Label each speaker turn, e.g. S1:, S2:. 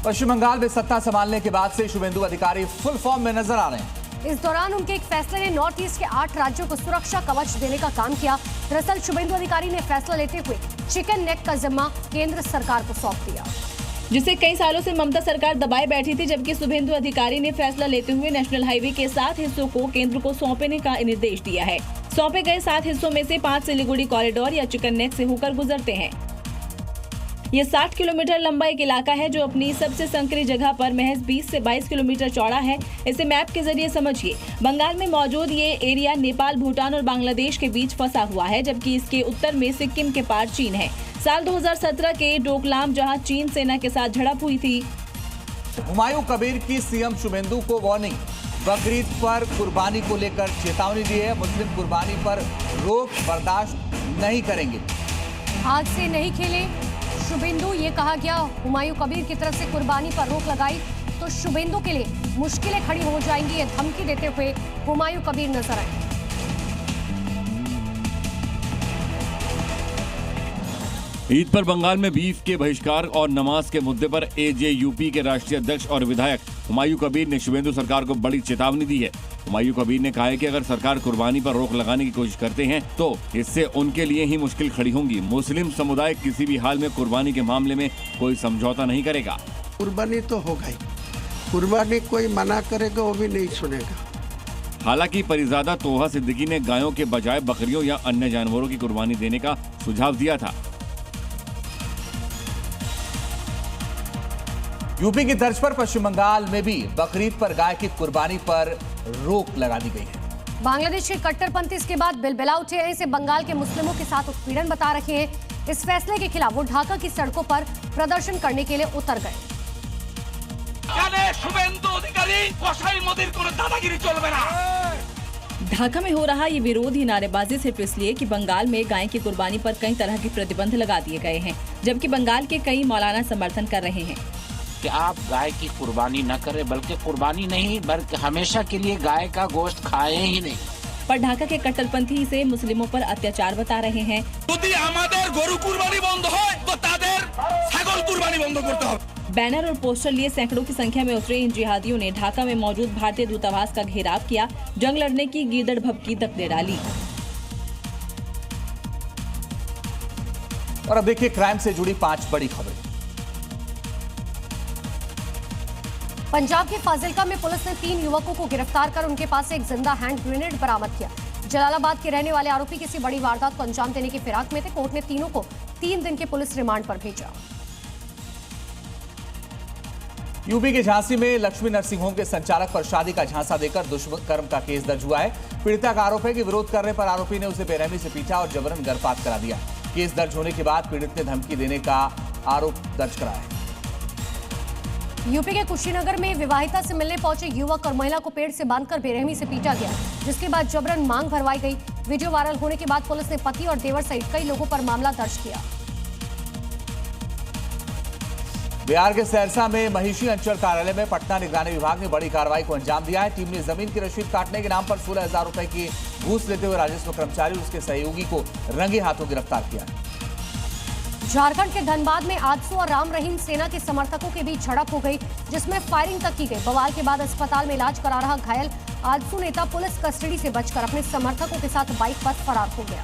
S1: पश्चिम बंगाल में सत्ता संभालने के बाद से शुभेंदु अधिकारी फुल फॉर्म में नजर आ रहे हैं।
S2: इस दौरान उनके एक फैसले ने नॉर्थ ईस्ट के 8 राज्यों को सुरक्षा कवच देने का काम किया। दरअसल शुभेंदु अधिकारी ने फैसला लेते हुए चिकन नेक का जिम्मा केंद्र सरकार को सौंप दिया,
S3: जिसे कई सालों से ममता सरकार दबाए बैठी थी। जबकि शुभेंदु अधिकारी ने फैसला लेते हुए नेशनल हाईवे के 7 हिस्सों को केंद्र को सौंपने का निर्देश दिया है। सौंपे गए 7 हिस्सों में से 5 सिलीगुड़ी कॉरिडोर या चिकन नेक से होकर गुजरते हैं। ये 60 किलोमीटर लंबा एक इलाका है जो अपनी सबसे संकरी जगह पर महज 20 से 22 किलोमीटर चौड़ा है। इसे मैप के जरिए समझिए। बंगाल में मौजूद ये एरिया नेपाल, भूटान और बांग्लादेश के बीच फंसा हुआ है, जबकि इसके उत्तर में सिक्किम के पार चीन है। साल 2017 के डोकलाम जहां चीन सेना के साथ झड़प हुई थी।
S1: हुमायूं कबीर की सीएम शुभेंदु को वार्निंग। बकरीद पर कुर्बानी को लेकर चेतावनी दी है। मुस्लिम कुर्बानी पर रोक बर्दाश्त नहीं करेंगे।
S2: हाथ से नहीं खेले शुभेंदु, ये कहा गया। हुमायूं कबीर की तरफ से कुर्बानी पर रोक लगाई तो शुभेंदु के लिए मुश्किलें खड़ी हो जाएंगी। ये धमकी देते हुए हुमायूं कबीर नजर आए।
S4: ईद पर बंगाल में बीफ के बहिष्कार और नमाज के मुद्दे पर एजेयूपी के राष्ट्रीय अध्यक्ष और विधायक हुमायूं कबीर ने शुभेंदु सरकार को बड़ी चेतावनी दी है। हुमायूं कबीर ने कहा है कि अगर सरकार कुर्बानी पर रोक लगाने की कोशिश करते हैं तो इससे उनके लिए ही मुश्किल खड़ी होंगी। मुस्लिम समुदाय किसी भी हाल में कुर्बानी के मामले में कोई समझौता नहीं करेगा।
S5: कुर्बानी तो होगा ही, कुर्बानी कोई मना करेगा वो भी नहीं सुनेगा।
S4: हालांकि परिजादा तोहा सिद्दीकी ने गायों के बजाय बकरियों या अन्य जानवरों की कुर्बानी देने का सुझाव दिया था।
S1: यूपी की तर्ज पर पश्चिम बंगाल में भी बकरीद पर गाय की कुर्बानी पर रोक लगा दी गई है।
S2: बांग्लादेश के कट्टरपंथी इसके बाद बिलबिला उठे हैं। इसे बंगाल के मुस्लिमों के साथ उत्पीड़न बता रहे हैं। इस फैसले के खिलाफ वो ढाका की सड़कों पर प्रदर्शन करने के लिए उतर गए।
S3: ढाका में हो रहा ये विरोध ही नारेबाजी सिर्फ इसलिए कि बंगाल में गाय की कुर्बानी पर कई तरह के प्रतिबंध लगा दिए गए हैं, जबकि बंगाल के कई मौलाना समर्थन कर रहे हैं
S6: कि आप गाय की कुर्बानी न करें, बल्कि कुर्बानी नहीं बल्कि हमेशा के लिए गाय का गोश्त खाएं ही नहीं।
S3: पर ढाका के कट्टरपंथी इसे मुस्लिमों पर अत्याचार बता रहे हैं। बैनर और पोस्टर लिए सैकड़ों की संख्या में उतरे इन जिहादियों ने ढाका में मौजूद भारतीय दूतावास का घेराव किया। जंग लड़ने की गीदड़ भभकी तक दे डाली।
S1: और अब देखिए क्राइम से जुड़ी 5 बड़ी खबरें।
S2: पंजाब के फाजिलका में पुलिस ने 3 युवकों को गिरफ्तार कर उनके पास से एक जिंदा हैंड ग्रेनेड बरामद किया। जलालाबाद के रहने वाले आरोपी किसी बड़ी वारदात को अंजाम देने की फिराक में थे। कोर्ट ने तीनों को 3 दिन के पुलिस रिमांड पर भेजा।
S1: यूपी के झांसी में लक्ष्मी नर्सिंग होम के संचालक पर शादी का झांसा देकर दुष्कर्म का केस दर्ज हुआ है। पीड़िता का आरोप है कि विरोध करने पर आरोपी ने उसे बेरहमी से पीटा और जबरन गर्भपात करा दिया। केस दर्ज होने के बाद पीड़ित ने धमकी देने का आरोप दर्ज कराया है।
S2: यूपी के कुशीनगर में विवाहिता से मिलने पहुंचे युवक और महिला को पेड़ से बांधकर बेरहमी से पीटा गया, जिसके बाद जबरन मांग भरवाई गई। वीडियो वायरल होने के बाद पुलिस ने पति और देवर सहित कई लोगों पर मामला दर्ज किया।
S1: बिहार के सहरसा में महिषी अंचल कार्यालय में पटना निगरानी विभाग ने बड़ी कार्रवाई को अंजाम दिया है। टीम ने जमीन की रसीद काटने के नाम पर 16,000 रुपए की घूस लेते हुए राजस्व कर्मचारी और उसके सहयोगी को रंगे हाथों गिरफ्तार किया।
S2: झारखंड के धनबाद में आजसू और राम रहीम सेना के समर्थकों के बीच झड़प हो गई, जिसमें फायरिंग तक की गई। बवाल के बाद अस्पताल में इलाज करा रहा घायल आजसू नेता पुलिस कस्टडी से बचकर अपने समर्थकों के साथ बाइक पर फरार हो गया।